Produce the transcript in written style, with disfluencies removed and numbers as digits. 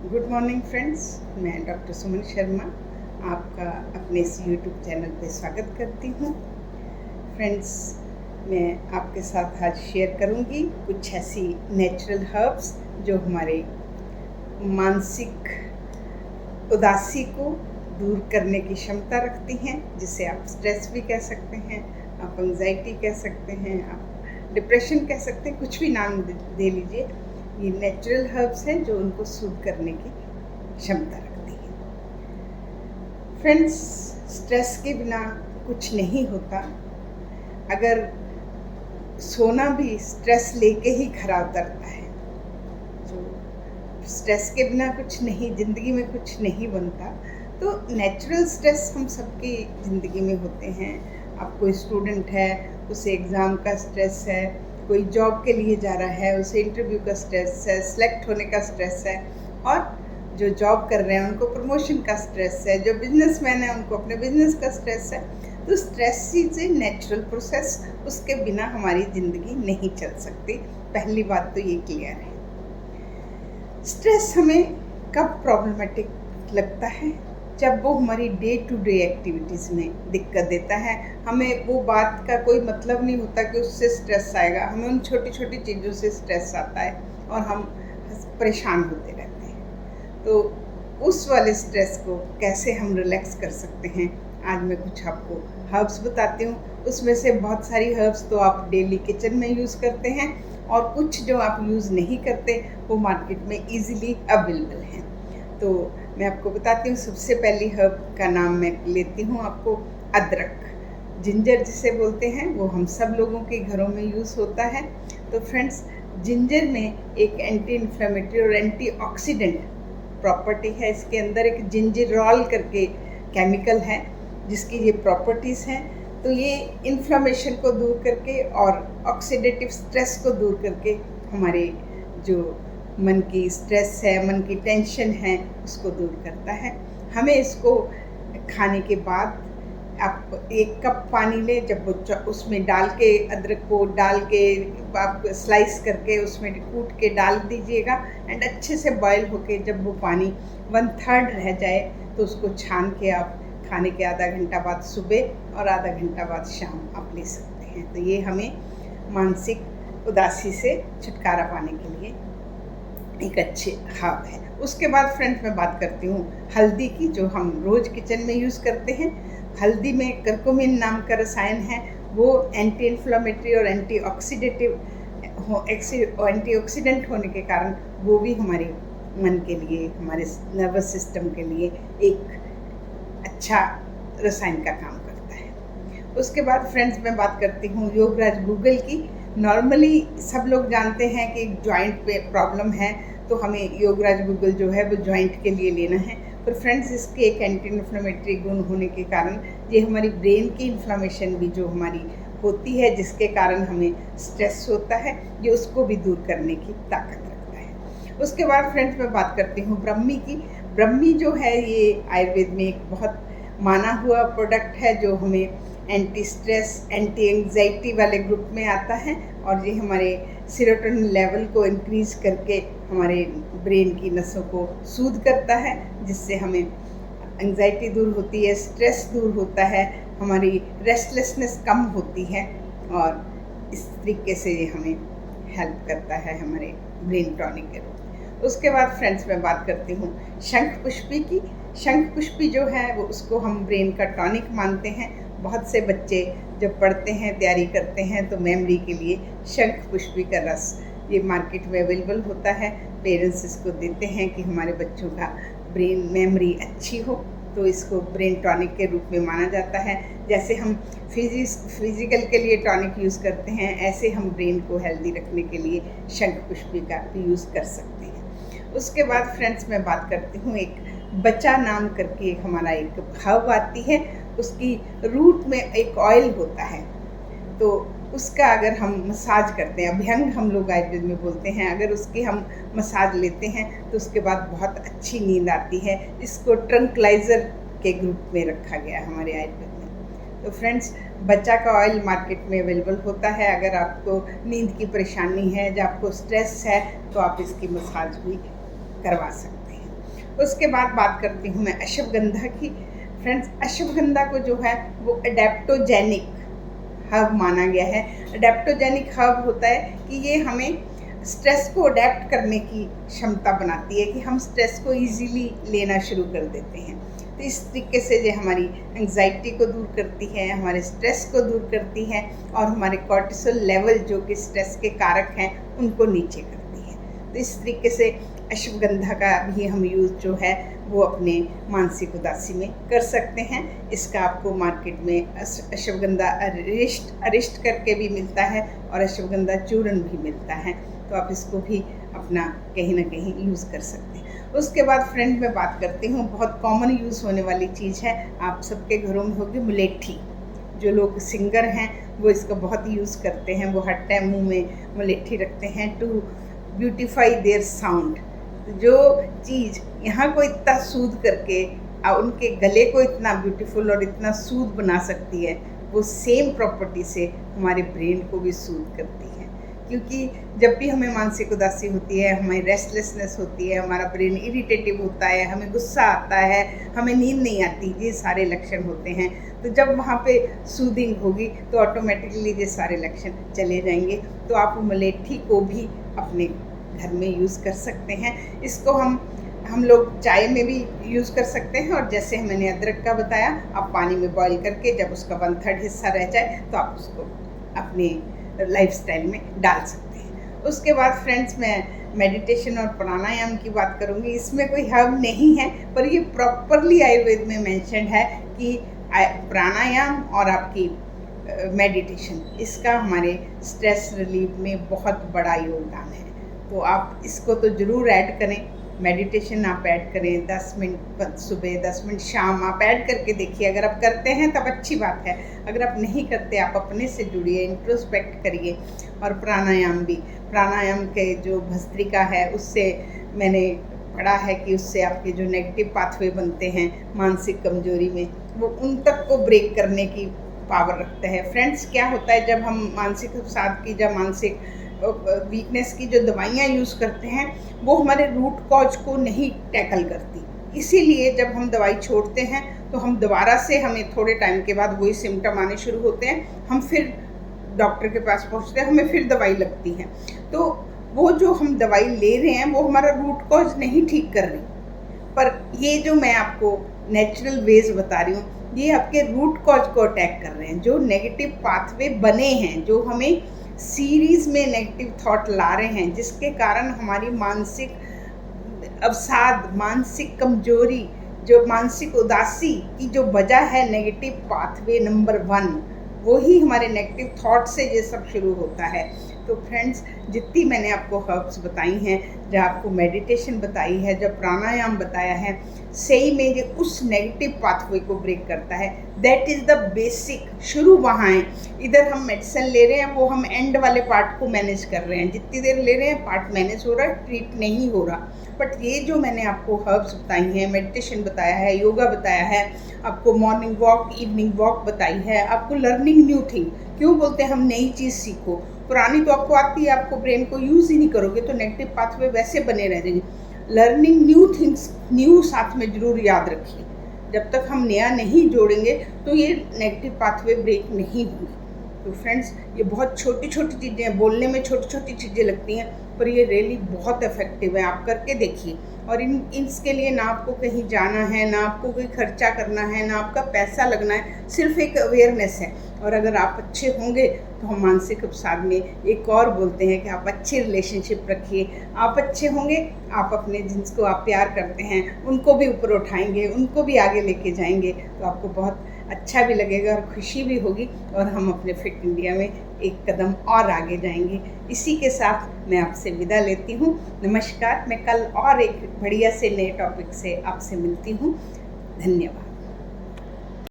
Good morning friends. मैं doctor Suman Sharma आपका अपने इस यूट्यूब चैनल पे स्वागत करती हूँ। फ्रेंड्स, मैं आपके साथ आज शेयर करूँगी कुछ ऐसी नेचुरल हर्ब्स जो हमारे मानसिक उदासी को दूर करने की क्षमता रखती हैं, जिसे आप स्ट्रेस भी कह सकते हैं, आप एंजाइटी कह सकते हैं, आप डिप्रेशन कह सकते हैं, कुछ भी नाम दे लीजिए। ये नेचुरल हर्ब्स हैं जो उनको सूद करने की क्षमता रखती है। फ्रेंड्स, स्ट्रेस के बिना कुछ नहीं होता। अगर सोना भी स्ट्रेस लेके ही खरा उतरता है। जो स्ट्रेस के बिना कुछ नहीं, ज़िंदगी में कुछ नहीं बनता। तो नेचुरल स्ट्रेस हम सबकी ज़िंदगी में होते हैं। अब कोई स्टूडेंट है, उसे एग्ज़ाम का स्ट्रेस है, कोई जॉब के लिए जा रहा है, उसे इंटरव्यू का स्ट्रेस है, सेलेक्ट होने का स्ट्रेस है, और जो जॉब कर रहे हैं उनको प्रमोशन का स्ट्रेस है, जो बिजनेसमैन है उनको अपने बिजनेस का स्ट्रेस है। तो stress is a natural process, उसके बिना हमारी ज़िंदगी नहीं चल सकती। पहली बात तो ये क्लियर है। स्ट्रेस हमें कब प्रॉब्लमेटिक लगता है? जब वो हमारी डे टू डे एक्टिविटीज़ में दिक्कत देता है। हमें वो बात का कोई मतलब नहीं होता कि उससे स्ट्रेस आएगा, हमें उन छोटी छोटी चीज़ों से स्ट्रेस आता है और हम परेशान होते रहते हैं। तो उस वाले स्ट्रेस को कैसे हम रिलैक्स कर सकते हैं, आज मैं कुछ आपको हर्ब्स बताती हूँ। उसमें से बहुत सारी हर्ब्स तो आप डेली किचन में यूज़ करते हैं, और कुछ जो आप यूज़ नहीं करते वो मार्केट में इजीली अवेलेबल हैं। तो मैं आपको बताती हूँ। सबसे पहली हर्ब का नाम मैं लेती हूँ आपको, अदरक, जिंजर जिसे बोलते हैं। वो हम सब लोगों के घरों में यूज़ होता है। तो फ्रेंड्स, जिंजर में एक एंटी इन्फ्लेमेटरी और एंटीऑक्सीडेंट प्रॉपर्टी है। इसके अंदर एक जिंजरॉल करके केमिकल है जिसकी ये प्रॉपर्टीज़ हैं। तो ये इन्फ्लेमेशन को दूर करके और ऑक्सीडेटिव स्ट्रेस को दूर करके हमारे जो मन की स्ट्रेस है, मन की टेंशन है, उसको दूर करता है। हमें इसको खाने के बाद आप 1 कप पानी लें, जब वो उसमें डाल के, अदरक को डाल के आप स्लाइस करके उसमें कूट के डाल दीजिएगा, एंड अच्छे से बॉयल होके जब वो पानी 1/3 रह जाए तो उसको छान के आप खाने के आधा घंटा बाद सुबह और आधा घंटा बाद शाम आप ले सकते हैं। तो ये हमें मानसिक उदासी से छुटकारा पाने के लिए एक अच्छे हर्ब है। उसके बाद फ्रेंड्स मैं बात करती हूँ हल्दी की, जो हम रोज़ किचन में यूज़ करते हैं। हल्दी में करक्यूमिन नाम का रसायन है। वो एंटी इन्फ्लेमेटरी और एंटीऑक्सीडेंट होने के कारण वो भी हमारे मन के लिए, हमारे नर्वस सिस्टम के लिए एक अच्छा रसायन का काम करता है। उसके बाद फ्रेंड्स मैं बात करती हूँ योगराज गूगल की। नॉर्मली सब लोग जानते हैं कि जॉइंट पे प्रॉब्लम है तो हमें योगराज गूगल जो है वो जॉइंट के लिए लेना है। पर फ्रेंड्स, इसके एक एंटी इन्फ्लेमेटरी गुण होने के कारण ये हमारी ब्रेन की इन्फ्लेमेशन भी जो हमारी होती है, जिसके कारण हमें स्ट्रेस होता है, ये उसको भी दूर करने की ताकत रखता है। उसके बाद फ्रेंड्स मैं बात करती हूँ ब्रह्मी की। ब्रह्मी जो है ये आयुर्वेद में एक बहुत माना हुआ प्रोडक्ट है, जो हमें एंटी स्ट्रेस, एंटी एंजाइटी वाले ग्रुप में आता है, और ये हमारे सेरोटोनिन लेवल को इंक्रीज़ करके हमारे ब्रेन की नसों को सूद करता है, जिससे हमें एंजाइटी दूर होती है, स्ट्रेस दूर होता है, हमारी रेस्टलेसनेस कम होती है, और इस तरीके से ये हमें हेल्प करता है हमारे ब्रेन टॉनिक के रूप में। उसके बाद फ्रेंड्स मैं बात करती हूँ शंख पुष्पी की। शंख पुष्पी जो है वो, उसको हम ब्रेन का टॉनिक मानते हैं। बहुत से बच्चे जब पढ़ते हैं, तैयारी करते हैं, तो मेमोरी के लिए शंख पुष्पी का रस ये मार्केट में अवेलेबल होता है। पेरेंट्स इसको देते हैं कि हमारे बच्चों का ब्रेन मेमोरी अच्छी हो, तो इसको ब्रेन टॉनिक के रूप में माना जाता है। जैसे हम फिजिकल के लिए टॉनिक यूज़ करते हैं, ऐसे हम ब्रेन को हेल्दी रखने के लिए शंख पुष्पी का भी यूज़ कर सकते हैं। उसके बाद फ्रेंड्स मैं बात करती हूँ एक बचा नाम करके एक हमारा एक हर्ब आती है। उसकी रूट में एक ऑयल होता है, तो उसका अगर हम मसाज करते हैं, अभ्यंग हम लोग आयुर्वेद में बोलते हैं, अगर उसकी हम मसाज लेते हैं तो उसके बाद बहुत अच्छी नींद आती है। इसको ट्रंक्लाइज़र के ग्रुप में रखा गया है हमारे आयुर्वेद में। तो फ्रेंड्स, बच्चा का ऑयल मार्केट में अवेलेबल होता है। अगर आपको नींद की परेशानी है, जब आपको स्ट्रेस है, तो आप इसकी मसाज भी करवा सकते हैं। उसके बाद बात करती हूँ मैं अश्वगंधा की। फ्रेंड्स, अश्वगंधा को जो है वो एडेप्टोजेनिक हर्ब माना गया है। एडेप्टोजेनिक हर्ब होता है कि ये हमें स्ट्रेस को अडेप्ट करने की क्षमता बनाती है, कि हम स्ट्रेस को इजीली लेना शुरू कर देते हैं। तो इस तरीके से ये हमारी एंग्जाइटी को दूर करती है, हमारे स्ट्रेस को दूर करती है और हमारे कॉर्टिसोल लेवल जो कि स्ट्रेस के कारक हैं उनको नीचे करती है। तो इस तरीके से अश्वगंधा का भी हम यूज़ जो है वो अपने मानसिक उदासी में कर सकते हैं। इसका आपको मार्केट में अश्वगंधा अरिष्ट करके भी मिलता है और अश्वगंधा चूर्ण भी मिलता है, तो आप इसको भी अपना कहीं ना कहीं यूज़ कर सकते हैं। उसके बाद फ्रेंड मैं बात करती हूँ, बहुत कॉमन यूज़ होने वाली चीज़ है, आप सबके घरों में होगी मुलेठी। जो लोग सिंगर हैं वो इसका बहुत यूज़ करते हैं, वो हर टाइम मुँह में मुलेठी रखते हैं टू ब्यूटिफाई देयर साउंड। जो चीज़ यहाँ को इतना सूद करके उनके गले को इतना ब्यूटीफुल और इतना सूद बना सकती है, वो सेम प्रॉपर्टी से हमारे ब्रेन को भी सूद करती है। क्योंकि जब भी हमें मानसिक उदासी होती है, हमें रेस्टलेसनेस होती है, हमारा ब्रेन इरिटेटिव होता है, हमें गुस्सा आता है, हमें नींद नहीं आती, ये सारे लक्षण होते हैं। तो जब वहाँ पे सूदिंग होगी तो ऑटोमेटिकली ये सारे लक्षण चले जाएंगे। तो आप मुलेठी को भी अपने घर में यूज़ कर सकते हैं। इसको हम लोग चाय में भी यूज़ कर सकते हैं, और जैसे मैंने अदरक का बताया, आप पानी में बॉईल करके जब उसका 1/3 हिस्सा रह जाए तो आप उसको अपने लाइफस्टाइल में डाल सकते हैं। उसके बाद फ्रेंड्स मैं मेडिटेशन और प्राणायाम की बात करूँगी। इसमें कोई हर्ब नहीं है, पर ये प्रॉपरली आयुर्वेद में मेंशन है कि प्राणायाम और आपकी मेडिटेशन, इसका हमारे स्ट्रेस रिलीफ में बहुत बड़ा योगदान है। तो आप इसको तो ज़रूर ऐड करें। मेडिटेशन आप ऐड करें, 10 मिनट सुबह, 10 मिनट शाम आप ऐड करके देखिए। अगर आप करते हैं तब अच्छी बात है, अगर आप नहीं करते आप अपने से जुड़िए, इंट्रोस्पेक्ट करिए। और प्राणायाम भी, प्राणायाम के जो भस्त्रिका है उससे मैंने पढ़ा है कि उससे आपके जो नेगेटिव पाथवे बनते हैं मानसिक कमजोरी में, वो उन तक को ब्रेक करने की पावर रखता है। फ्रेंड्स, क्या होता है जब हम मानसिक अवसाद की, जब मानसिक वीकनेस की जो दवाइयाँ यूज़ करते हैं वो हमारे रूट कॉज को नहीं टैकल करती। इसीलिए जब हम दवाई छोड़ते हैं तो हम दोबारा से, हमें थोड़े टाइम के बाद वही सिम्टम आने शुरू होते हैं, हम फिर डॉक्टर के पास पहुँचते हैं, हमें फिर दवाई लगती है। तो वो जो हम दवाई ले रहे हैं वो हमारा रूट कॉज नहीं ठीक कर रही, पर ये जो मैं आपको नेचुरल वेज बता रही हूँ ये आपके रूट कॉज को अटैक कर रहे हैं। जो नेगेटिव पाथवे बने हैं, जो हमें सीरीज में नेगेटिव थॉट ला रहे हैं, जिसके कारण हमारी मानसिक अवसाद, मानसिक कमजोरी, जो मानसिक उदासी की जो वजह है, नेगेटिव पाथवे नंबर 1, वही हमारे नेगेटिव थॉट से ये सब शुरू होता है। तो फ्रेंड्स, जितनी मैंने आपको हर्ब्स बताई हैं, जब आपको मेडिटेशन बताई है, जब प्राणायाम बताया है, सही में ये उस नेगेटिव पाथवे को ब्रेक करता है। That is the basic. शुरू वहाँ है। इधर हम मेडिसिन ले रहे हैं, वो हम एंड वाले पार्ट को मैनेज कर रहे हैं। जितनी देर ले रहे हैं पार्ट मैनेज हो रहा है, ट्रीट नहीं हो रहा। बट ये जो मैंने आपको हर्ब्स बताई हैं, मेडिटेशन बताया है, योगा बताया है, आपको मॉर्निंग वॉक, इवनिंग वॉक बताई है, आपको लर्निंग न्यू थिंग, क्यों बोलते हैं हम नई चीज़ सीखो, पुरानी तो आपको आती है, आपको ब्रेन को यूज़ ही नहीं करोगे तो नेगेटिव पाथवे वैसे बने रह जाएंगे। लर्निंग न्यू थिंग्स, न्यू साथ में ज़रूर याद रखिए। जब तक हम नया नहीं जोड़ेंगे तो ये नेगेटिव पाथवे ब्रेक नहीं होंगे। तो फ्रेंड्स, ये बहुत छोटी छोटी चीज़ें हैं, बोलने में छोटी छोटी चीज़ें लगती हैं, पर ये रियली बहुत इफेक्टिव है। आप करके देखिए। और इसके लिए ना आपको कहीं जाना है, ना आपको कोई खर्चा करना है, ना आपका पैसा लगना है, सिर्फ एक अवेयरनेस है। और अगर आप अच्छे होंगे तो हम मानसिक अवसाद में एक और बोलते हैं कि आप अच्छे रिलेशनशिप रखिए। आप अच्छे होंगे, आप अपने जिनको आप प्यार करते हैं उनको भी ऊपर उठाएंगे, उनको भी आगे लेके जाएंगे, तो आपको बहुत अच्छा भी लगेगा और खुशी भी होगी, और हम अपने फिट इंडिया में एक कदम और आगे जाएंगे। इसी के साथ मैं आपसे विदा लेती हूँ। नमस्कार। मैं कल और एक बढ़िया से नए टॉपिक से आपसे मिलती हूँ। धन्यवाद।